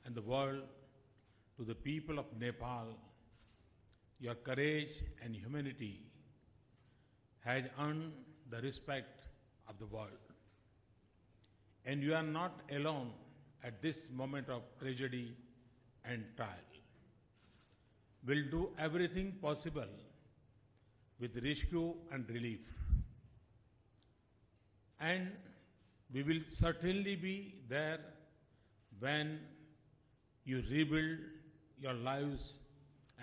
and the world, to the people of Nepal, your courage and humanity has earned the respect of the world. And you are not alone at this moment of tragedy and trial. We'll do everything possible with rescue and relief. And we will certainly be there when you rebuild your lives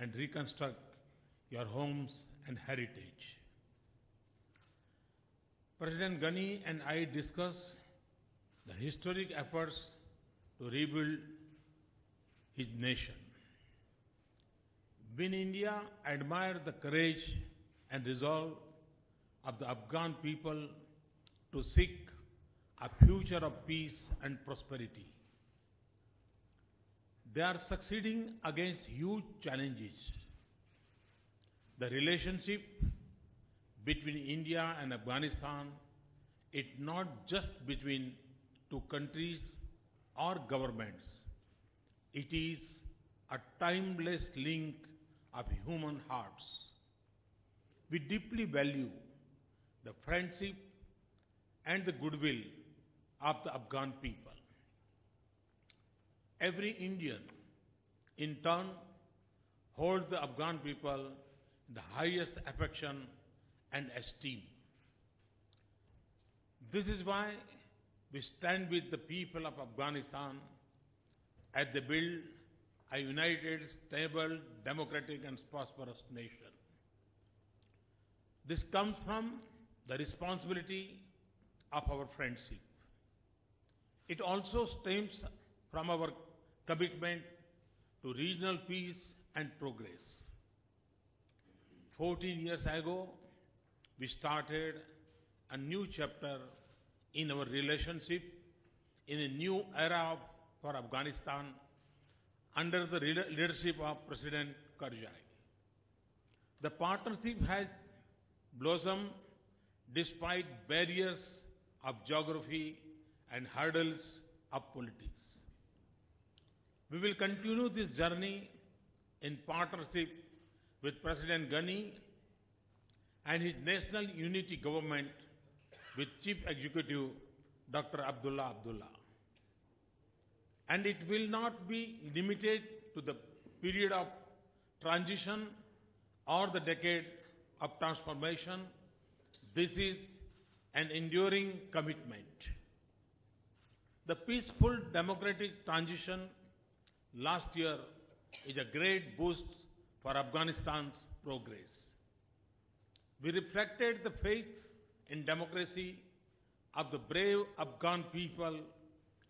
and reconstruct your homes and heritage. President Ghani and I discussed the historic efforts to rebuild his nation. We in India admire the courage and resolve of the Afghan people to seek a future of peace and prosperity. They are succeeding against huge challenges. The relationship between India and Afghanistan is not just between two countries or governments. It is a timeless link of human hearts. We deeply value the friendship and the goodwill of the Afghan people. Every Indian, in turn, holds the Afghan people in the highest affection and esteem. This is why we stand with the people of Afghanistan as they build a united, stable, democratic and prosperous nation. This comes from the responsibility of our friendship. It also stems from our commitment to regional peace and progress. 14 years ago, we started a new chapter in our relationship in a new era for Afghanistan under the leadership of President Karzai. The partnership has blossomed despite barriers of geography and hurdles of politics. We will continue this journey in partnership with President Ghani and his National Unity Government with Chief Executive Dr. Abdullah. And it will not be limited to the period of transition or the decade of transformation. This is an enduring commitment. The peaceful democratic transition last year is a great boost for Afghanistan's progress. We reflected the faith in democracy of the brave Afghan people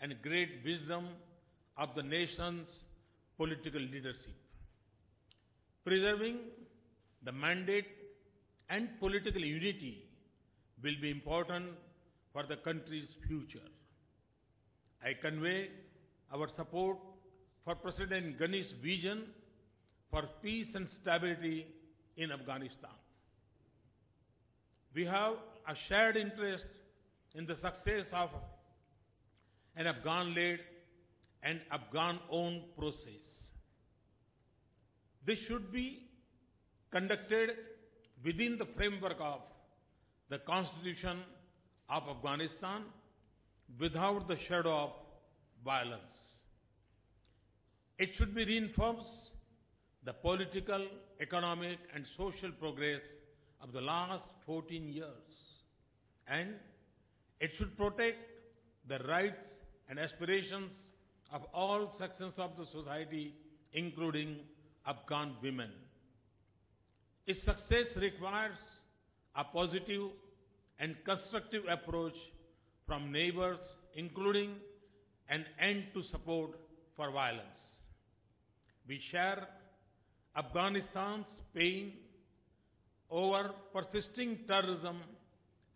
and great wisdom of the nation's political leadership. Preserving the mandate and political unity will be important for the country's future. I convey our support for President Ghani's vision for peace and stability in Afghanistan. We have a shared interest in the success of an Afghan-led and Afghan-owned process. This should be conducted within the framework of the Constitution of Afghanistan without the shadow of violence. It should be reinforce the political, economic and social progress of the last 14 years, and it should protect the rights and aspirations of all sections of the society, including Afghan women. Its success requires a positive and constructive approach from neighbors, including an end to support for violence. We share Afghanistan's pain over persisting terrorism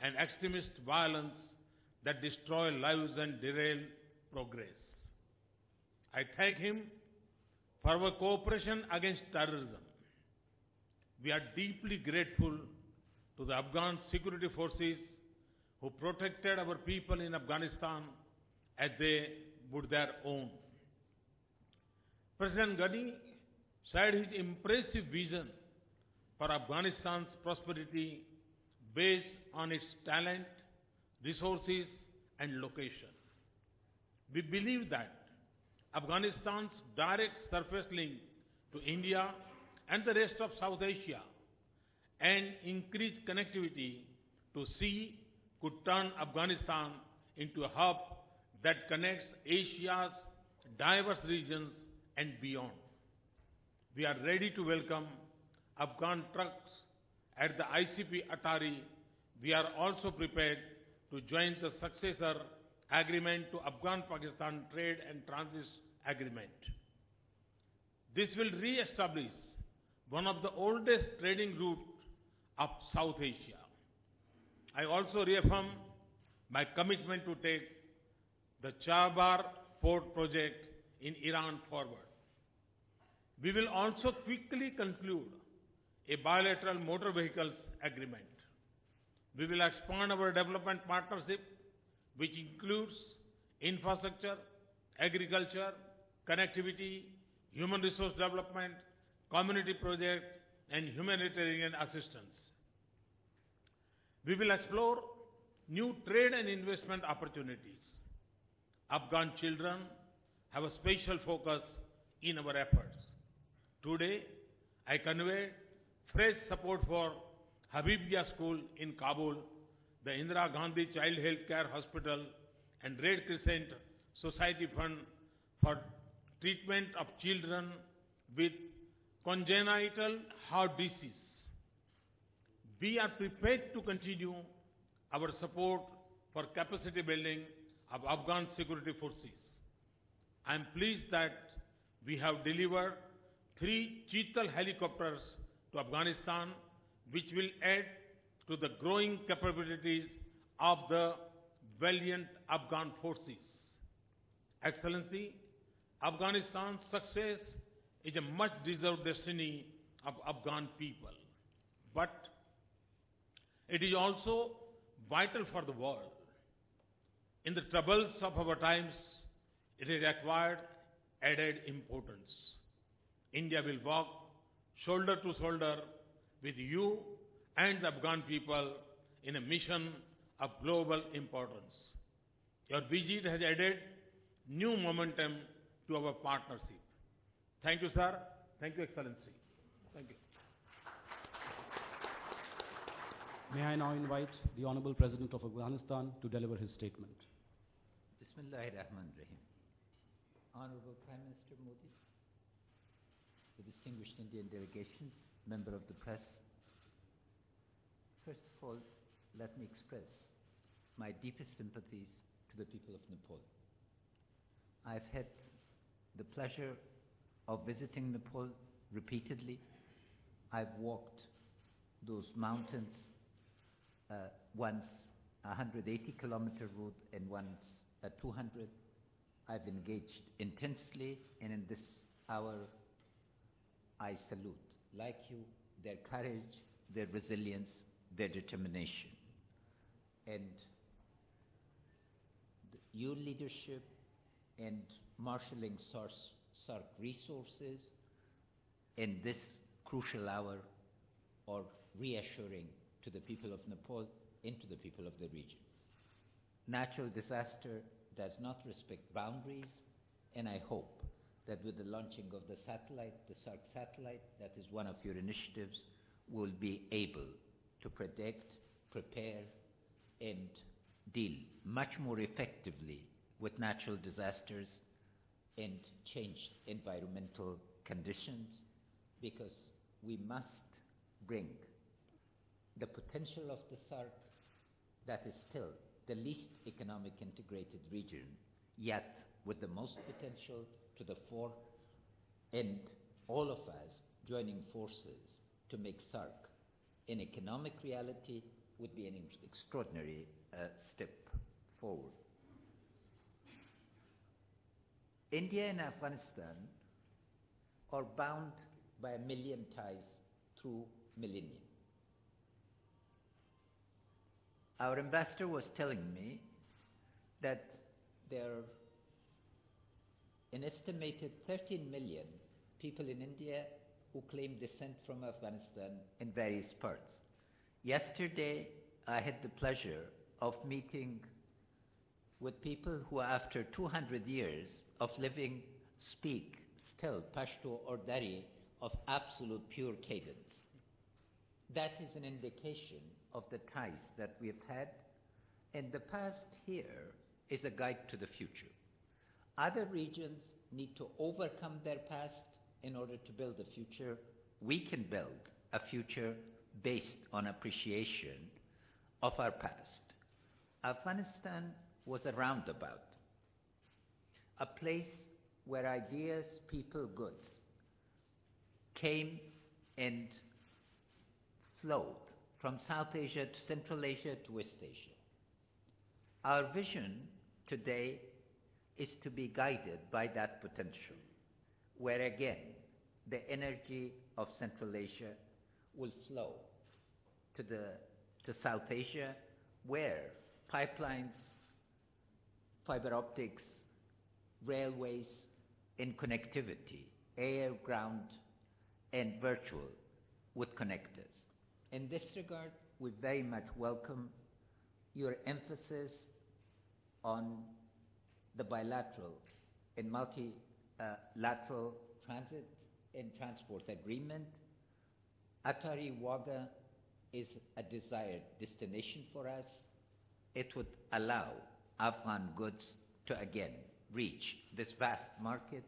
and extremist violence that destroy lives and derail progress. I thank him for our cooperation against terrorism. We are deeply grateful to the Afghan security forces who protected our people in Afghanistan as they would their own. President Ghani shared his impressive vision for Afghanistan's prosperity based on its talent, resources, and location. We believe that Afghanistan's direct surface link to India and the rest of South Asia and increased connectivity to sea could turn Afghanistan into a hub that connects Asia's diverse regions and beyond. We are ready to welcome Afghan trucks at the ICP Atari. We are also prepared to join the successor agreement to Afghan-Pakistan Trade and Transit Agreement. This will re-establish one of the oldest trading routes of South Asia. I also reaffirm my commitment to take the Chabar port project in Iran forward. We will also quickly conclude a bilateral motor vehicles agreement. We will expand our development partnership, which includes infrastructure, agriculture, connectivity, human resource development, community projects, and humanitarian assistance. We will explore new trade and investment opportunities. Afghan children have a special focus in our efforts. Today, I convey fresh support for Habibia School in Kabul, the Indira Gandhi Child Health Care Hospital, and Red Crescent Society Fund for treatment of children with congenital heart disease. We are prepared to continue our support for capacity building of Afghan security forces. I am pleased that we have delivered 3 Cheetal helicopters to Afghanistan, which will add to the growing capabilities of the valiant Afghan forces. Excellency, Afghanistan's success is a much-deserved destiny of Afghan people. But it is also vital for the world. In the troubles of our times, it has acquired added importance. India will walk shoulder to shoulder with you and the Afghan people in a mission of global importance. Your visit has added new momentum to our partnership. Thank you, sir. Thank you, Excellency. Thank you. May I now invite the Honorable President of Afghanistan to deliver his statement. Bismillahirrahmanirrahim. Honorable Prime Minister Modi, the distinguished Indian delegations, member of the press, first of all, let me express my deepest sympathies to the people of Nepal. I've had the pleasure of visiting Nepal repeatedly. I've walked those mountains, once a 180-kilometer route and once a 200. I've engaged intensely, and in this hour, I salute, like you, their courage, their resilience, their determination. And your leadership and marshalling SARC resources in this crucial hour are reassuring to the people of Nepal and to the people of the region. Natural disaster does not respect boundaries, and I hope that with the launching of the satellite, the SARC satellite, that is one of your initiatives, we'll be able to predict, prepare, and deal much more effectively with natural disasters and changed environmental conditions, because we must bring the potential of the SARC, that is still the least economic integrated region, yet with the most potential, to the fore, and all of us joining forces to make SARC an economic reality would be an extraordinary step forward. India and Afghanistan are bound by a million ties through millennia. Our ambassador was telling me that there are an estimated 13 million people in India who claim descent from Afghanistan in various parts. Yesterday, I had the pleasure of meeting with people who, after 200 years of living, speak still Pashto or Dari of absolute pure cadence. That is an indication of the ties that we have had, and the past here is a guide to the future. Other regions need to overcome their past in order to build a future. We can build a future based on appreciation of our past. Afghanistan was a roundabout, a place where ideas, people, goods came and flowed from South Asia to Central Asia to West Asia. Our vision today is to be guided by that potential, where again the energy of Central Asia will flow to South Asia, where pipelines, fiber optics, railways, and connectivity, air, ground, and virtual, would connect us. In this regard, we very much welcome your emphasis on the bilateral and multilateral transit and transport agreement. Atari Wagah is a desired destination for us. It would allow Afghan goods to again reach this vast market.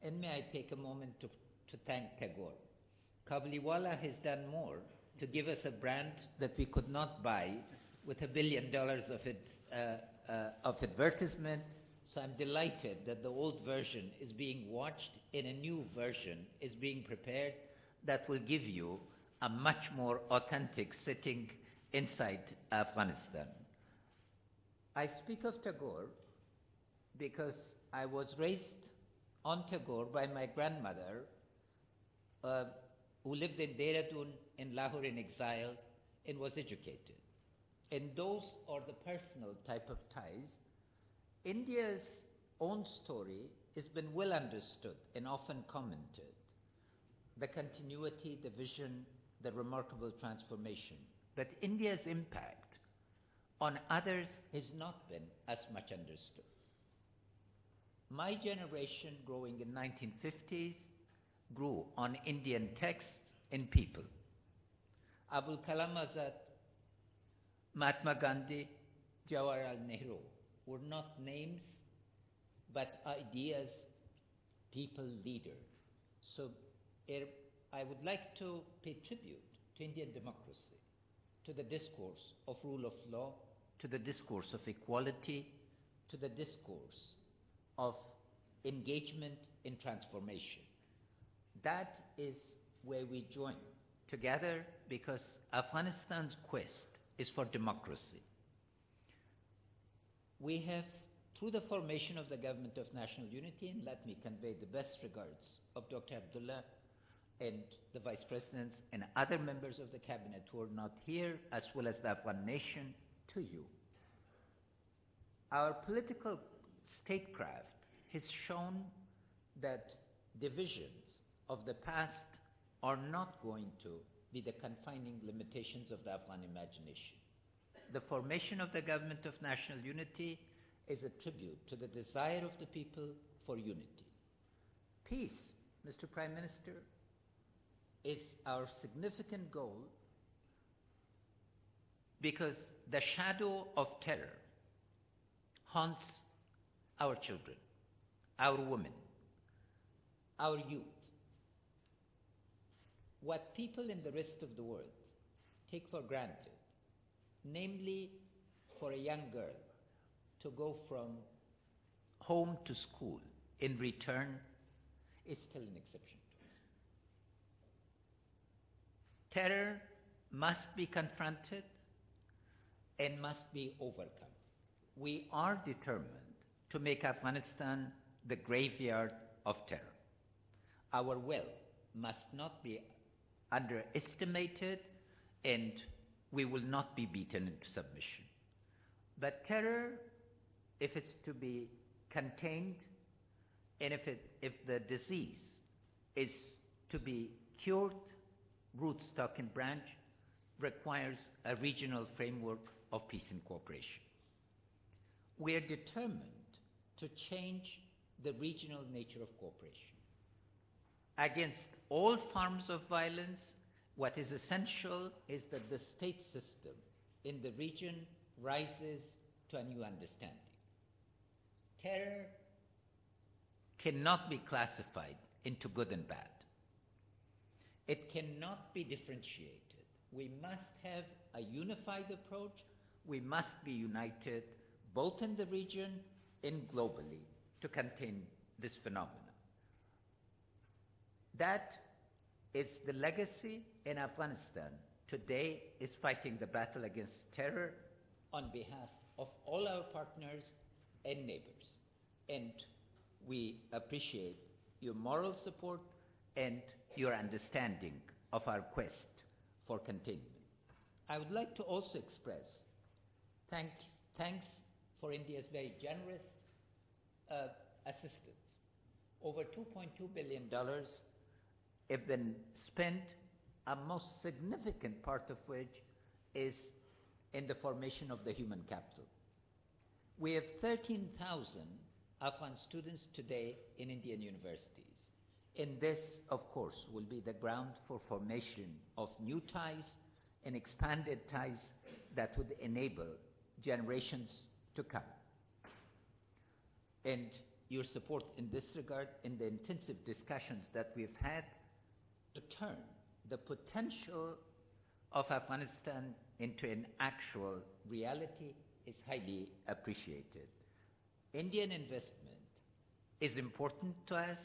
And may I take a moment to thank Tagore. Kabliwala has done more to give us a brand that we could not buy with $1 billion of advertisement. So I'm delighted that the old version is being watched and a new version is being prepared that will give you a much more authentic sitting inside Afghanistan. I speak of Tagore because I was raised on Tagore by my grandmother, who lived in Dehradun and Lahore in exile and was educated. And those are the personal type of ties. India's own story has been well understood and often commented. The continuity, the vision, the remarkable transformation. But India's impact on others has not been as much understood. My generation, growing in 1950s, grew on Indian texts and people. Abul Kalam Azad, Mahatma Gandhi, Jawaharlal Nehru were not names, but ideas, people, leaders. So I would like to pay tribute to Indian democracy, to the discourse of rule of law, to the discourse of equality, to the discourse of engagement in transformation. That is where we join together, because Afghanistan's quest is for democracy. We have, through the formation of the Government of National Unity, and let me convey the best regards of Dr. Abdullah and the Vice Presidents and other members of the Cabinet who are not here, as well as the Afghan nation, to you. Our political statecraft has shown that divisions of the past are not going to be the confining limitations of the Afghan imagination. The formation of the Government of National Unity is a tribute to the desire of the people for unity. Peace, Mr. Prime Minister, is our significant goal, because the shadow of terror haunts our children, our women, our youth. What people in the rest of the world take for granted, namely for a young girl to go from home to school in return, is still an exception to us. Terror must be confronted and must be overcome. We are determined to make Afghanistan the graveyard of terror. Our will must not be underestimated, and we will not be beaten into submission. But terror, if it's to be contained, And if the disease is to be cured, root, stock, and branch, requires a regional framework of peace and cooperation. We are determined to change the regional nature of cooperation. Against all forms of violence, what is essential is that the state system in the region rises to a new understanding. Terror cannot be classified into good and bad. It cannot be differentiated. We must have a unified approach. We must be united both in the region and globally to contain this phenomenon. That is the legacy, and Afghanistan today is fighting the battle against terror on behalf of all our partners and neighbors. And we appreciate your moral support and your understanding of our quest for containment. I would like to also express thanks for India's very generous assistance. Over $2.2 billion have been spent, a most significant part of which is in the formation of the human capital. We have 13,000 Afghan students today in Indian universities. And this, of course, will be the ground for formation of new ties and expanded ties that would enable generations to come. And your support in this regard, in the intensive discussions that we've had to turn the potential of Afghanistan into an actual reality, is highly appreciated. Indian investment is important to us,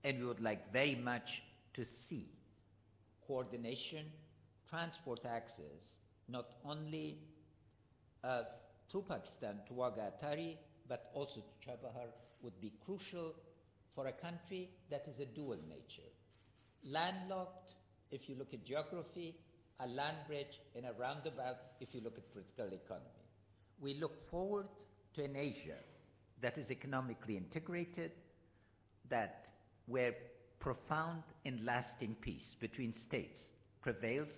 and we would like very much to see coordination, transport access, not only to Pakistan, to Wagah Atari, but also to Chabahar, would be crucial for a country that is a dual nature. Landlocked, if you look at geography, a land bridge, and a roundabout, if you look at political economy. We look forward to an Asia that is economically integrated, that where profound and lasting peace between states prevails,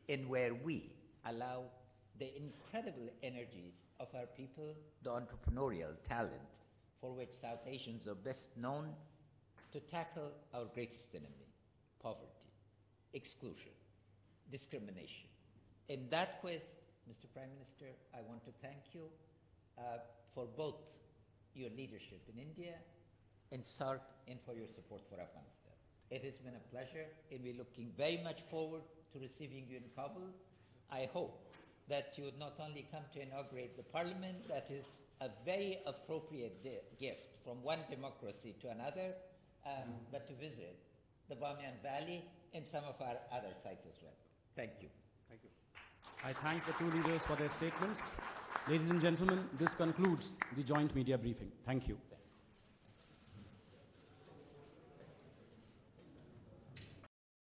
and where we allow the incredible energies of our people, the entrepreneurial talent for which South Asians are best known, to tackle our greatest enemy, poverty, exclusion, discrimination. In that quest, Mr. Prime Minister, I want to thank you for both your leadership in India and SARC, and for your support for Afghanistan. It has been a pleasure, and we're looking very much forward to receiving you in Kabul. I hope that you would not only come to inaugurate the parliament, that is a very appropriate gift from one democracy to another, but to visit the Bamiyan Valley and some of our other sites as well. Thank you. Thank you. I thank the two leaders for their statements. Ladies and gentlemen, this concludes the joint media briefing. Thank you.